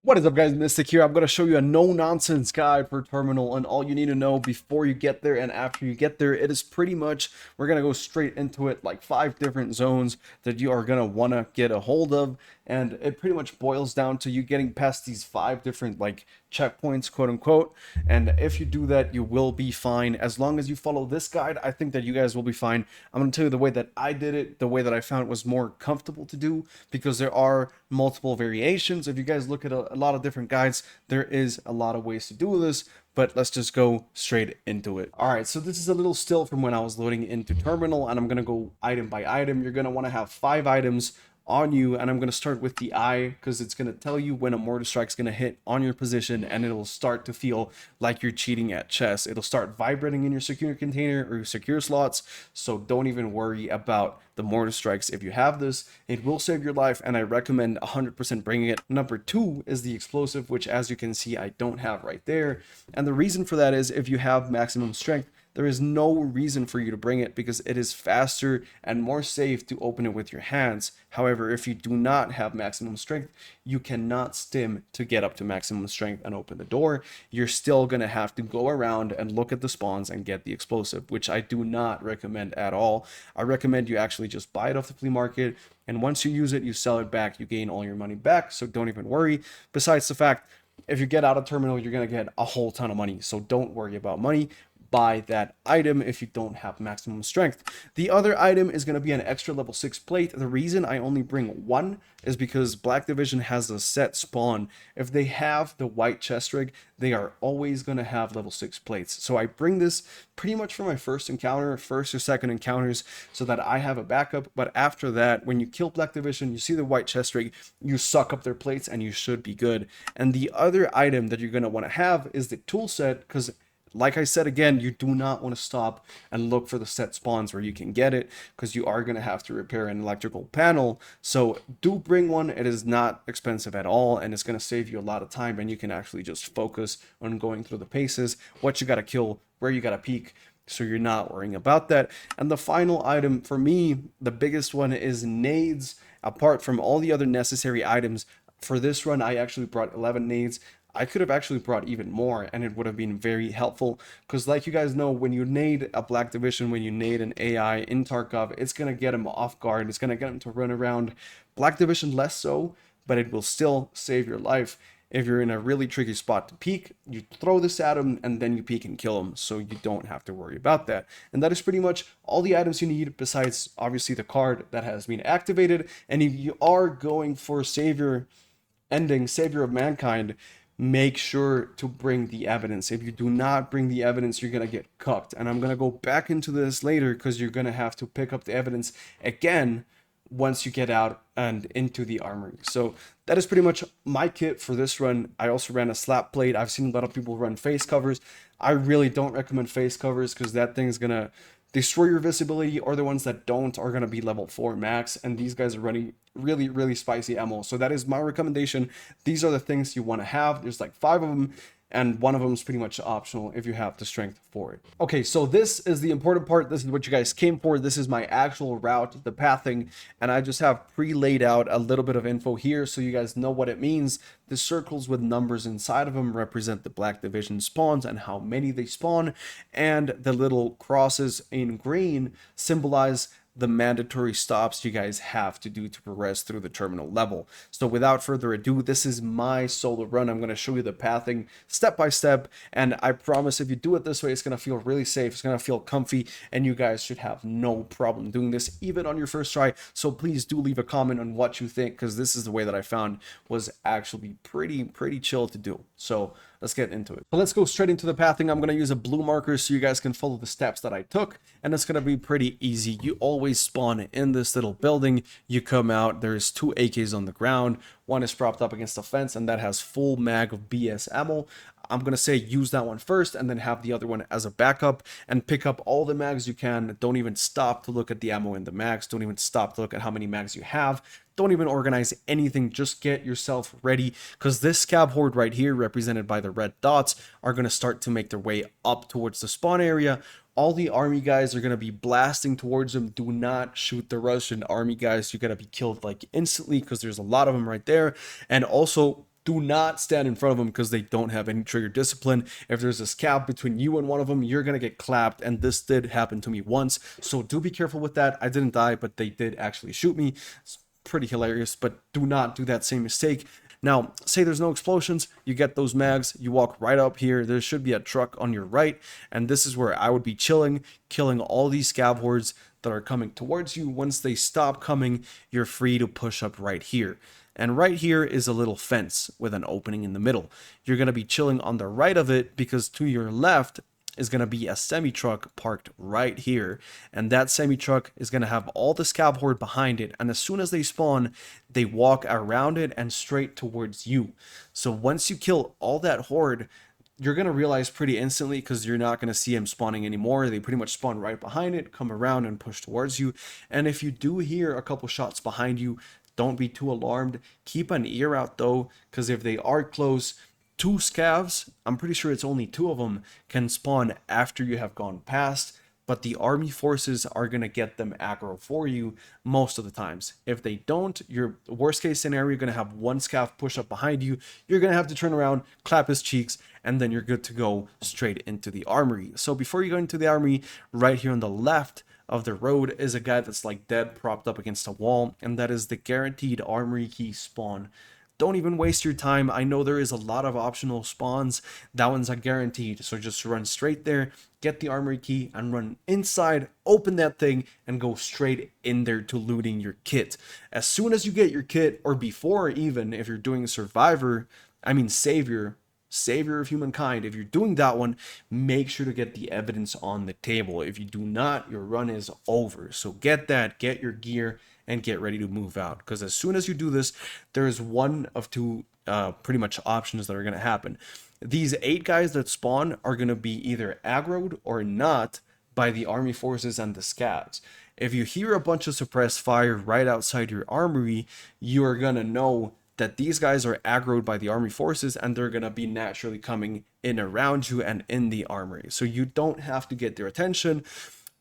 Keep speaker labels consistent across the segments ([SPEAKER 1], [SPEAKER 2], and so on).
[SPEAKER 1] What is up, guys? Mystic here. I'm going to show you a no-nonsense guide for terminal and all you need to know before you get there and after you get there. It is pretty much, we're going to go straight into it, like 5 different zones that you are going to want to get a hold of. And it pretty much boils down to you getting past these 5 different like checkpoints, quote unquote. And if you do that, you will be fine. As long as you follow this guide, I think that you guys will be fine. I'm going to tell you the way that I did it, the way that I found was more comfortable to do, because there are multiple variations. If you guys look at a lot of different guides, there is a lot of ways to do this, but let's just go straight into it. All right, so this is a little still from when I was loading into terminal, and I'm going to go item by item. You're going to want to have 5 items on you, and I'm going to start with the eye because it's going to tell you when a mortar strike is going to hit on your position, and it'll start to feel like you're cheating at chess. It'll start vibrating in your secure container or your secure slots, so don't even worry about the mortar strikes. If you have this, it will save your life, and I recommend 100% bringing it. Number 2 is the explosive, which as you can see I don't have right there, and the reason for that is if you have maximum strength, there is no reason for you to bring it because it is faster and more safe to open it with your hands. However, if you do not have maximum strength, you cannot stim to get up to maximum strength and open the door. You're still going to have to go around and look at the spawns and get the explosive, which I do not recommend at all. I recommend you actually just buy it off the flea market, and once you use it, you sell it back, you gain all your money back, so don't even worry. Besides the fact, if you get out of terminal, you're going to get a whole ton of money, so don't worry about money. Buy that item if you don't have maximum strength. The other item is going to be an extra level 6 plate. The reason I only bring one is because Black Division has a set spawn. If they have the white chest rig, they are always going to have level 6 plates. So I bring this pretty much for my first encounter, first or second encounters, so that I have a backup. But after that, when you kill Black Division, you see the white chest rig, you suck up their plates and you should be good. And the other item that you're going to want to have is the tool set, because like I said again, you do not want to stop and look for the set spawns where you can get it, because you are going to have to repair an electrical panel. So do bring one. It is not expensive at all, and it's going to save you a lot of time, and you can actually just focus on going through the paces, what you got to kill, where you got to peek, so you're not worrying about that. And the final item for me, the biggest one, is nades. Apart from all the other necessary items, for this run, I actually brought 11 nades. I could have actually brought even more, and it would have been very helpful, because like you guys know, when you nade a Black Division, when you nade an AI in Tarkov, it's going to get him off guard, it's going to get him to run around. Black Division less so, but it will still save your life. If you're in a really tricky spot to peek, you throw this at him and then you peek and kill him, so you don't have to worry about that. And that is pretty much all the items you need, besides obviously the card that has been activated. And if you are going for Savior ending, Savior of Mankind, make sure to bring the evidence. If you do not bring the evidence, you're going to get cucked. And I'm going to go back into this later, because you're going to have to pick up the evidence again once you get out and into the armory. So that is pretty much my kit for this run. I also ran a slap plate. I've seen a lot of people run face covers. I really don't recommend face covers, because that thing is going to destroy your visibility, or the ones that don't are going to be level 4 max, and these guys are running really spicy ammo. So that is my recommendation. These are the things you want to have. There's like 5 of them, and one of them is pretty much optional if you have the strength for it. Okay, so this is the important part. This is what you guys came for. This is my actual route, the pathing, and I just have pre-laid out a little bit of info here so you guys know what it means. The circles with numbers inside of them represent the Black Division spawns and how many they spawn, and the little crosses in green symbolize the mandatory stops you guys have to do to progress through the terminal level. So without further ado, this is my solo run. I'm going to show you the pathing step by step, and I promise if you do it this way, it's going to feel really safe, it's going to feel comfy, and you guys should have no problem doing this even on your first try. So please do leave a comment on what you think, because this is the way that I found was actually pretty chill to do. So let's get into it. So let's go straight into the pathing. I'm going to use a blue marker so you guys can follow the steps that I took, and it's going to be pretty easy. You always spawn in this little building. You come out, there's 2 AKs on the ground. One is propped up against the fence, and that has full mag of BS ammo. I'm going to say use that one first, and then have the other one as a backup, and pick up all the mags you can. Don't even stop to look at the ammo in the mags. Don't even stop to look at how many mags you have. Don't even organize anything. Just get yourself ready, because this scab horde right here, represented by the red dots, are going to start to make their way up towards the spawn area. All the army guys are going to be blasting towards them. Do not shoot the Russian army guys. You're going to be killed like instantly, because there's a lot of them right there. And also, Do not stand in front of them because they don't have any trigger discipline. If there's a scab between you and one of them, you're going to get clapped. And this did happen to me once. So do be careful with that. I didn't die, but they did actually shoot me. It's pretty hilarious, but do not do that same mistake. Now, say there's no explosions, you get those mags, you walk right up here, there should be a truck on your right, and this is where I would be chilling, killing all these scab hordes that are coming towards you. Once they stop coming, you're free to push up right here. And right here is a little fence with an opening in the middle. You're going to be chilling on the right of it because to your left is going to be a semi-truck parked right here. And that semi-truck is going to have all the scab horde behind it. And as soon as they spawn, they walk around it and straight towards you. So once you kill all that horde, you're going to realize pretty instantly because you're not going to see them spawning anymore. They pretty much spawn right behind it, come around and push towards you. And if you do hear a couple shots behind you, don't be too alarmed. Keep an ear out though, because if they are close, two scavs, I'm pretty sure it's only two of them, can spawn after you have gone past. But the army forces are going to get them aggro for you most of the times. If they don't, your worst case scenario, you're going to have one scav push up behind you. You're going to have to turn around, clap his cheeks, and then you're good to go straight into the armory. So before you go into the armory, right here on the left of the road is a guy that's like dead, propped up against a wall, and that is the guaranteed armory key spawn. Don't even waste your time. I know there is a lot of optional spawns. That one's a guaranteed. So just run straight there, get the armory key, and run inside, open that thing, and go straight in there to looting your kit. As soon as you get your kit, or before even, if you're doing Survivor, Savior of Humankind, if you're doing that one, make sure to get the evidence on the table. If you do not, your run is over. So get that, get your gear, and get ready to move out. Because as soon as you do this, there is one of two pretty much options that are going to happen. These 8 guys that spawn are going to be either aggroed or not by the army forces and the scabs. If you hear a bunch of suppressed fire right outside your armory, you are going to know that these guys are aggroed by the army forces and they're going to be naturally coming in around you and in the armory. So you don't have to get their attention.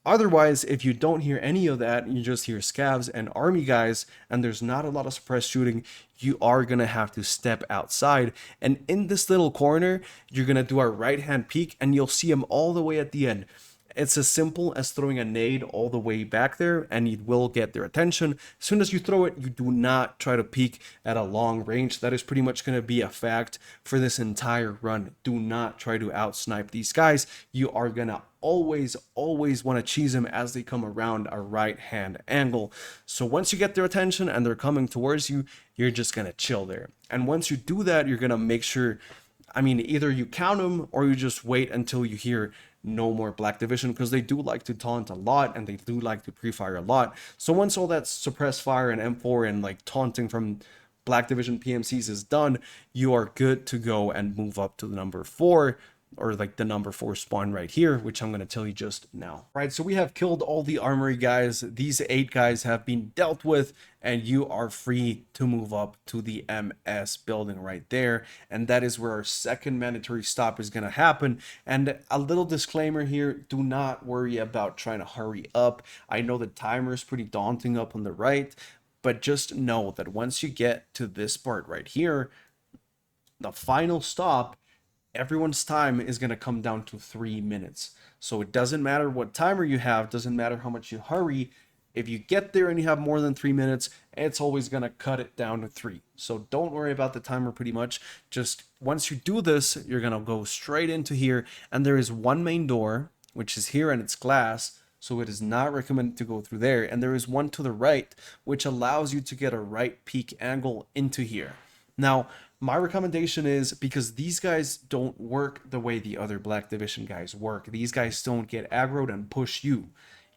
[SPEAKER 1] Otherwise, if you don't hear any of that, you just hear scavs and army guys, and there's not a lot of suppressed shooting, you are going to have to step outside. And in this little corner, you're going to do a right-hand peek, and you'll see him all the way at the end. It's as simple as throwing a nade all the way back there, and you will get their attention. As soon as you throw it, you do not try to peek at a long range. That is pretty much going to be a fact for this entire run. Do not try to outsnipe these guys. You are going to always want to cheese them as they come around a right-hand angle. So once you get their attention and they're coming towards you, you're just going to chill there. And once you do that, you're going to make sure, either you count them or you just wait until you hear no more Black Division, because they do like to taunt a lot and they do like to pre-fire a lot. So once all that suppressed fire and M4 and like taunting from Black Division PMCs is done, you are good to go and move up to the number 4, or like the number 4 spawn right here, which I'm going to tell you just now. Right, so we have killed all the armory guys. These 8 guys have been dealt with, and you are free to move up to the MS building right there. And that is where our second mandatory stop is going to happen. And a little disclaimer here, do not worry about trying to hurry up. I know the timer is pretty daunting up on the right, but just know that once you get to this part right here, the final stop, everyone's time is going to come down to 3 minutes. So it doesn't matter what timer you have, doesn't matter how much you hurry. If you get there and you have more than 3 minutes, it's always going to cut it down to 3. So don't worry about the timer pretty much. Just once you do this, you're going to go straight into here, and there is one main door, which is here, and it's glass. So it is not recommended to go through there. And there is one to the right, which allows you to get a right peak angle into here. Now, my recommendation is, because these guys don't work the way the other Black Division guys work. These guys don't get aggroed and push you.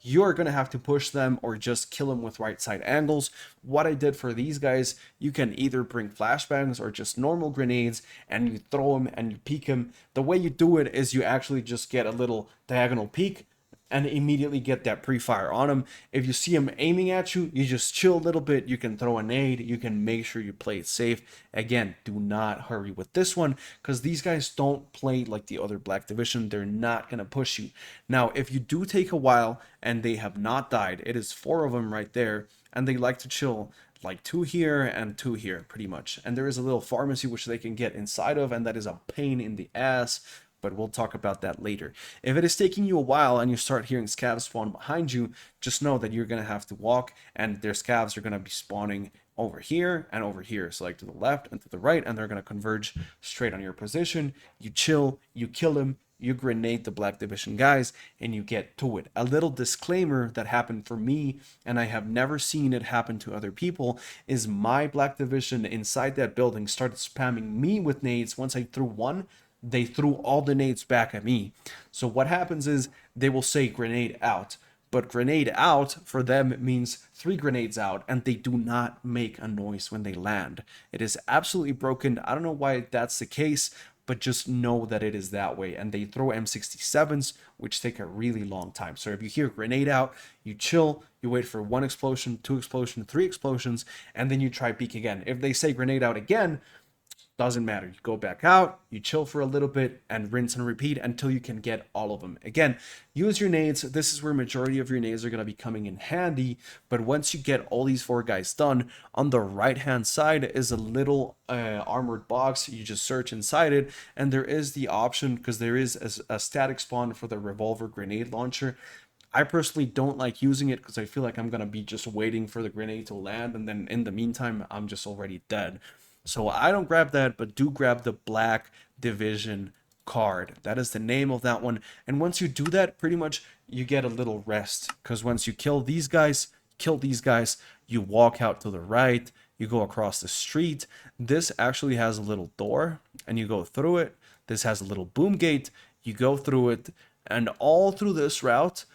[SPEAKER 1] You're going to have to push them or just kill them with right side angles. What I did for these guys, you can either bring flashbangs or just normal grenades, and you throw them and you peek them. The way you do it is you actually just get a little diagonal peek and immediately get that pre-fire on him. If you see him aiming at you, you just chill a little bit. You can throw a nade. You can make sure you play it safe. Again, do not hurry with this one, because these guys don't play like the other Black Division. They're not going to push you. Now, if you do take a while and they have not died, it is 4 of them right there, and they like to chill, like 2 here and 2 here pretty much. And there is a little pharmacy which they can get inside of, and that is a pain in the ass, but we'll talk about that later. If it is taking you a while and you start hearing scavs spawn behind you, just know that you're going to have to walk, and their scavs are going to be spawning over here and over here, so like to the left and to the right, and they're going to converge straight on your position. You chill, you kill them, you grenade the Black Division guys, and you get to it. A little disclaimer that happened for me, and I have never seen it happen to other people, is my Black Division inside that building started spamming me with nades. Once I threw one, they threw all the nades back at me. So what happens is they will say grenade out, but grenade out for them means 3 grenades out, and they do not make a noise when they land. It is absolutely broken. I don't know why that's the case, but just know that it is that way. And they throw M67s, which take a really long time. So if you hear grenade out, you chill, you wait for 1 explosion, 2 explosions, 3 explosions, and then you try peek again. If they say grenade out again, doesn't matter. You go back out, you chill for a little bit, and rinse and repeat until you can get all of them. Again, use your nades. This is where majority of your nades are going to be coming in handy. But once you get all these 4 guys done, on the right-hand side is a little armored box. You just search inside it, and there is the option, because there is a static spawn for the revolver grenade launcher. I personally don't like using it because I feel like I'm going to be just waiting for the grenade to land, and then in the meantime, I'm just already dead. So I don't grab that, but do grab the Black Division card. That is the name of that one. And once you do that, pretty much you get a little rest. Because once you kill these guys, you walk out to the right, you go across the street. This actually has a little door, and you go through it. This has a little boom gate, you go through it, and all through this route,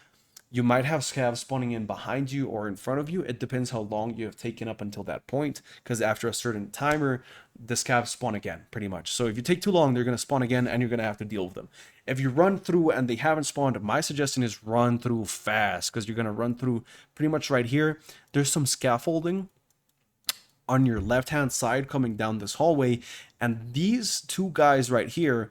[SPEAKER 1] you might have scavs spawning in behind you or in front of you. It depends how long you have taken up until that point, because after a certain timer, the scavs spawn again, pretty much. So if you take too long, they're going to spawn again, and you're going to have to deal with them. If you run through and they haven't spawned, my suggestion is run through fast, because you're going to run through pretty much right here. There's some scaffolding on your left-hand side coming down this hallway, and these 2 guys right here,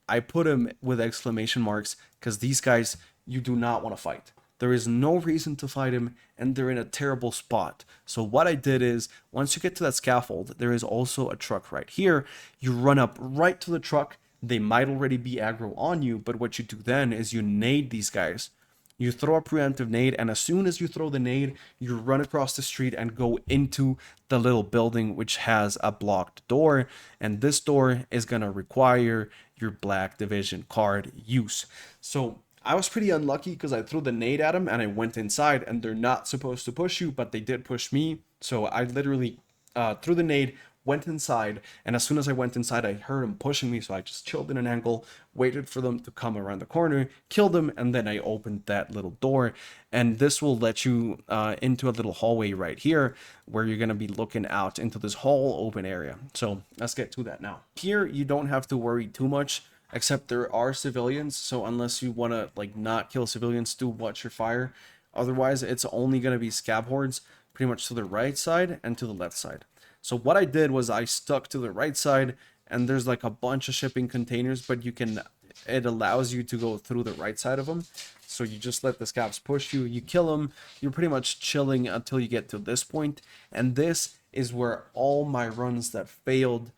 [SPEAKER 1] I put them with exclamation marks, because these guys you do not want to fight. There is no reason to fight him, and they're in a terrible spot. So what I did is, once you get to that scaffold, there is also a truck right here. You run up right to the truck. They might already be aggro on you, but what you do then is you nade these guys. You throw a preemptive nade, and as soon as you throw the nade, you run across the street and go into the little building which has a blocked door, and this door is going to require your Black Division card use. So I was pretty unlucky because I threw the nade at him and I went inside, and they're not supposed to push you, but they did push me. So I literally threw the nade, went inside, and as soon as I went inside, I heard him pushing me, so I just chilled in an angle, waited for them to come around the corner, killed them, and then I opened that little door. And this will let you into a little hallway right here, where you're going to be looking out into this whole open area. So let's get to that now. Here, you don't have to worry too much, except there are civilians, so unless you want to like not kill civilians, do watch your fire. Otherwise, it's only going to be scab hordes pretty much to the right side and to the left side. So what I did was I stuck to the right side, and there's like a bunch of shipping containers, but it allows you to go through the right side of them. So you just let the scabs push you, you kill them, you're pretty much chilling until you get to this point. And this is where all my runs that failed.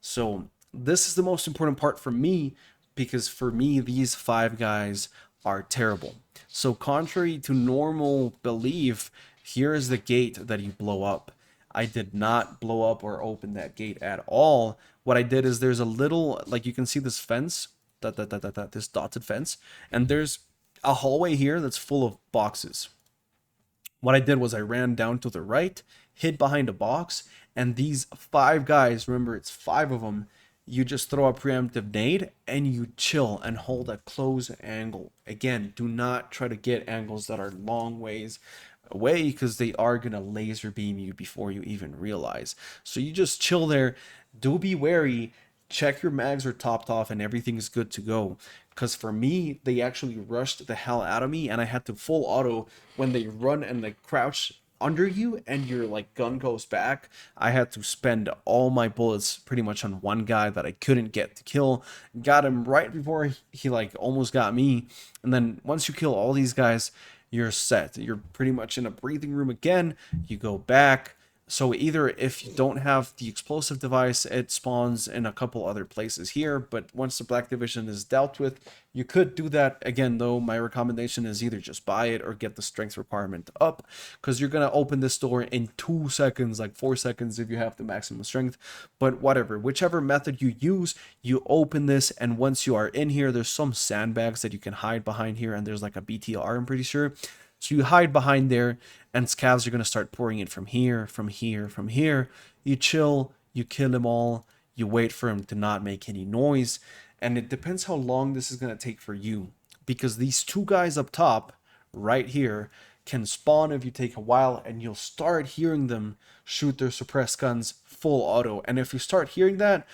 [SPEAKER 1] So this is the most important part for me, because for me, these 5 guys are terrible. So contrary to normal belief, here is the gate that you blow up. I did not blow up or open that gate at all. What I did is there's a little, like you can see this fence, this dotted fence, and there's a hallway here that's full of boxes. What I did was I ran down to the right, hid behind a box, and these 5 guys, remember it's 5 of them, you just throw a preemptive nade and you chill and hold a close angle. Again, do not try to get angles that are long ways away, because they are going to laser beam you before you even realize. So you just chill there. Do be wary. Check your mags are topped off and everything's good to go. Because for me, they actually rushed the hell out of me, and I had to full auto when they run and they crouch under you and your like gun goes back. I had to spend all my bullets pretty much on one guy that I couldn't get to kill. Got him right before he like almost got me. And then once you kill all these guys, you're set. You're pretty much in a breathing room again. You go back. So either if you don't have the explosive device, it spawns in a couple other places here. But once the Black Division is dealt with, you could do that again, though. My recommendation is either just buy it or get the strength requirement up, because you're going to open this door in 2 seconds, like 4 seconds if you have the maximum strength. But whatever, whichever method you use, you open this, and once you are in here, there's some sandbags that you can hide behind here, and there's like a BTR, I'm pretty sure. So you hide behind there, and scavs are going to start pouring in from here, from here, from here. You chill, you kill them all, you wait for them to not make any noise, and it depends how long this is going to take for you, because these 2 guys up top, right here, can spawn if you take a while, and you'll start hearing them shoot their suppressed guns full auto. And if you start hearing that,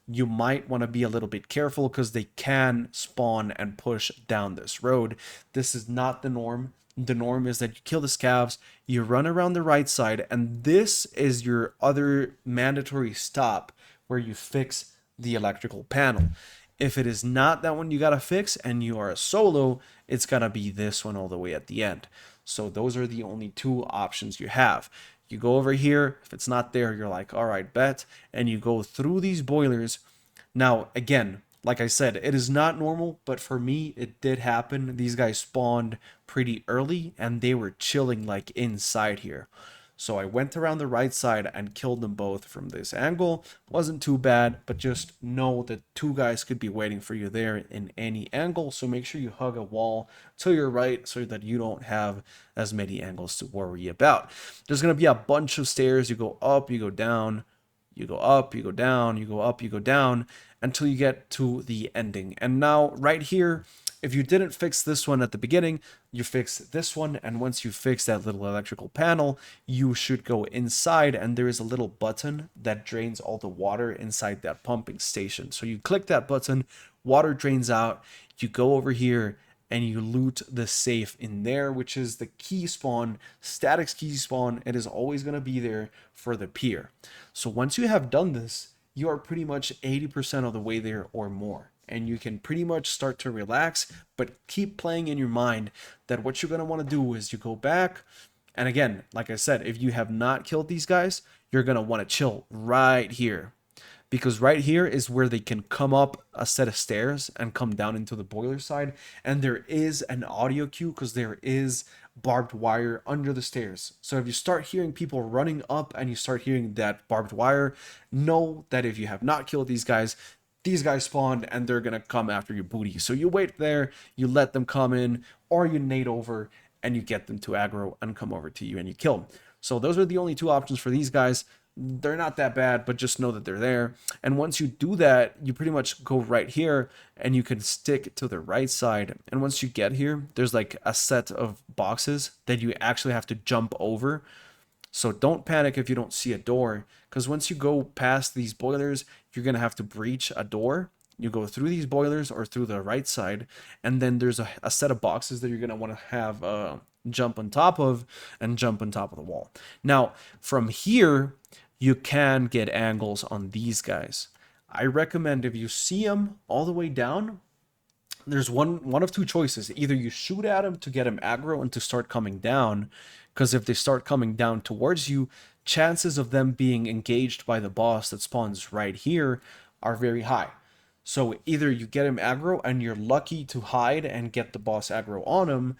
[SPEAKER 1] you might want to be a little bit careful, because they can spawn and push down this road. This is not the norm. The norm is that you kill the scavs, you run around the right side, and this is your other mandatory stop where you fix the electrical panel. If it is not that one you gotta fix and you are a solo, it's gonna be this one all the way at the end. So those are the only 2 options you have. You go over here, if it's not there, you're like, all right, bet, and you go through these boilers. Now, again, like I said, it is not normal, but for me, it did happen. These guys spawned pretty early, and they were chilling like inside here. So I went around the right side and killed them both from this angle. Wasn't too bad, but just know that 2 guys could be waiting for you there in any angle. So make sure you hug a wall to your right so that you don't have as many angles to worry about. There's going to be a bunch of stairs. You go up, you go down, you go up, you go down, you go up, you go down, until you get to the ending. And now right here, if you didn't fix this one at the beginning, you fix this one, and once you fix that little electrical panel, you should go inside, and there is a little button that drains all the water inside that pumping station. So you click that button, water drains out, you go over here, and you loot the safe in there, which is the key spawn, static key spawn. It is always going to be there for the pier. So once you have done this, you are pretty much 80% of the way there or more. And you can pretty much start to relax, but keep playing in your mind that what you're going to want to do is you go back. And again, like I said, if you have not killed these guys, you're going to want to chill right here. Because right here is where they can come up a set of stairs and come down into the boiler side. And there is an audio cue, because there is barbed wire under the stairs. So if you start hearing people running up and you start hearing that barbed wire, know that if you have not killed these guys spawned and they're going to come after your booty. So you wait there, you let them come in, or you nade over and you get them to aggro and come over to you and you kill them. So those are the only 2 options for these guys. They're not that bad, but just know that they're there. And once you do that, you pretty much go right here and you can stick to the right side. And once you get here, there's like a set of boxes that you actually have to jump over. So don't panic if you don't see a door, because once you go past these boilers, you're going to have to breach a door. You go through these boilers or through the right side, and then there's a set of boxes that you're going to want to have jump on top of and jump on top of the wall. Now, from here, you can get angles on these guys. I recommend if you see them all the way down, there's one of 2 choices. Either you shoot at them to get them aggro and to start coming down, because if they start coming down towards you, chances of them being engaged by the boss that spawns right here are very high. So either you get him aggro and you're lucky to hide and get the boss aggro on him,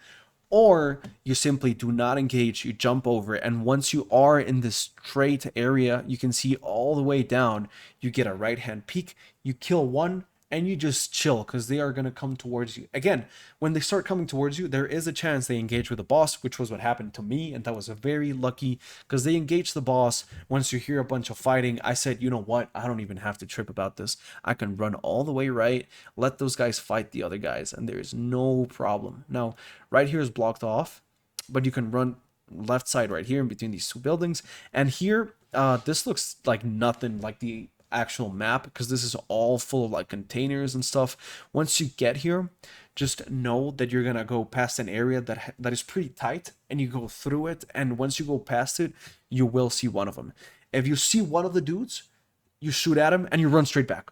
[SPEAKER 1] or you simply do not engage, you jump over, and once you are in this straight area, you can see all the way down, you get a right hand peek, you kill one, and you just chill, because they are going to come towards you. Again, when they start coming towards you, there is a chance they engage with the boss, which was what happened to me, and that was a very lucky, because they engaged the boss. Once you hear a bunch of fighting, I said, you know what, I don't even have to trip about this. I can run all the way right, let those guys fight the other guys, and there is no problem. Now, right here is blocked off, but you can run left side right here in between these 2 buildings, and here, this looks like nothing like the actual map, because this is all full of like containers and stuff. Once you get here, just know that you're gonna go past an area that is pretty tight, and you go through it, and once you go past it, you will see one of them. If you see one of the dudes, you shoot at him and you run straight back.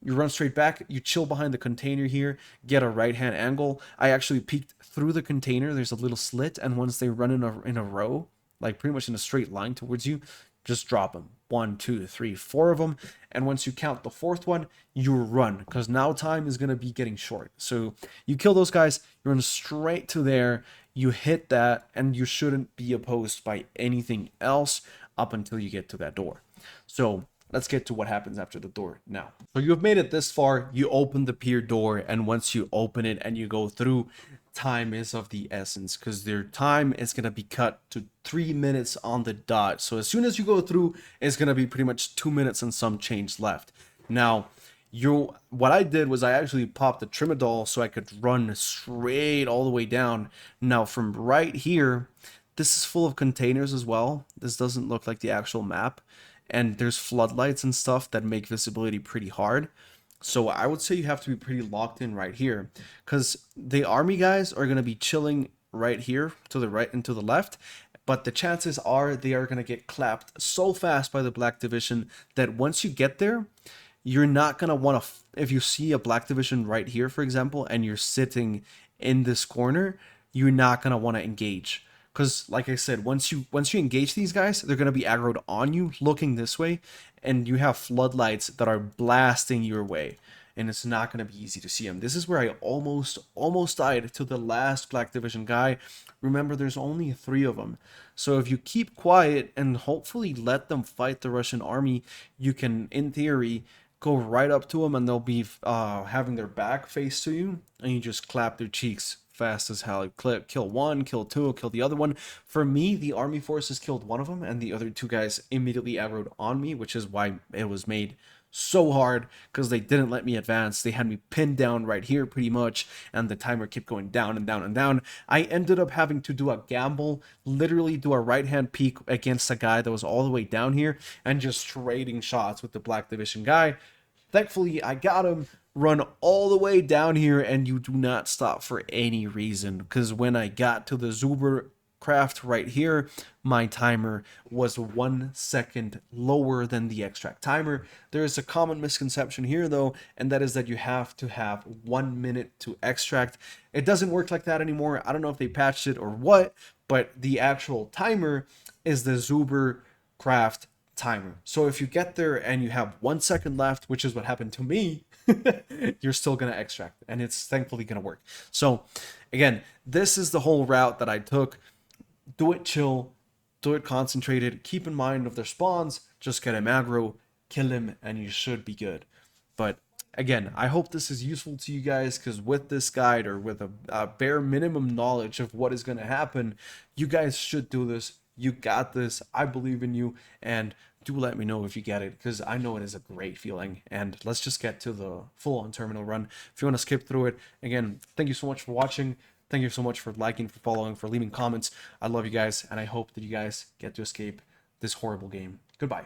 [SPEAKER 1] You run straight back, you chill behind the container here, get a right hand angle. I actually peeked through the container, there's a little slit, and once they run in a row, like pretty much in a straight line towards you, just drop them. 1, 2, 3, 4 of them. And once you count the fourth one, you run, because now time is going to be getting short. So you kill those guys, you run straight to there, you hit that, and you shouldn't be opposed by anything else up until you get to that door. So let's get to what happens after the door now. So you've made it this far, you open the pier door, and once you open it and you go through, time is of the essence, because their time is going to be cut to 3 minutes on the dot. So as soon as you go through, it's going to be pretty much 2 minutes and some change left. Now, what I did was I actually popped the Trimadol so I could run straight all the way down. Now from right here, this is full of containers as well. This doesn't look like the actual map, and there's floodlights and stuff that make visibility pretty hard. So I would say you have to be pretty locked in right here, because the army guys are going to be chilling right here to the right and to the left, but the chances are they are going to get clapped so fast by the Black Division that once you get there, you're not going to want to, if you see a Black Division right here, for example, and you're sitting in this corner, you're not going to want to engage. Because like I said, once you engage these guys, they're going to be aggroed on you looking this way, and you have floodlights that are blasting your way, and it's not going to be easy to see them. This is where I almost died to the last Black Division guy. Remember, there's only 3 of them. So if you keep quiet and hopefully let them fight the Russian army, you can, in theory, go right up to them, and they'll be having their back face to you, and you just clap their cheeks fast as hell. Kill one, kill two, kill the other one. For me, the army forces killed one of them, and the other 2 guys immediately aggroed on me, which is why it was made so hard, because they didn't let me advance. They had me pinned down right here pretty much, and the timer kept going down and down and down. I ended up having to do a gamble, literally do a right hand peek against a guy that was all the way down here, and just trading shots with the Black Division guy. Thankfully, I got him, run all the way down here, and you do not stop for any reason, because when I got to the Zuber craft right here, my timer was 1 second lower than the extract timer. There is a common misconception here though, and that is that you have to have 1 minute to extract. It doesn't work like that anymore. I don't know if they patched it or what, but the actual timer is the Zuber craft timer. So if you get there and you have 1 second left, which is what happened to me, you're still going to extract, and it's thankfully going to work. So again, this is the whole route that I took. Do it chill, do it concentrated, keep in mind of their spawns, just get him aggro, kill him, and you should be good. But again, I hope this is useful to you guys, because with this guide, or with a bare minimum knowledge of what is going to happen, you guys should do this. You got this. I believe in you, and do let me know if you get it, because I know it is a great feeling. And let's just get to the full-on terminal run. If you want to skip through it, again, thank you so much for watching. Thank you so much for liking, for following, for leaving comments. I love you guys, and I hope that you guys get to escape this horrible game. Goodbye.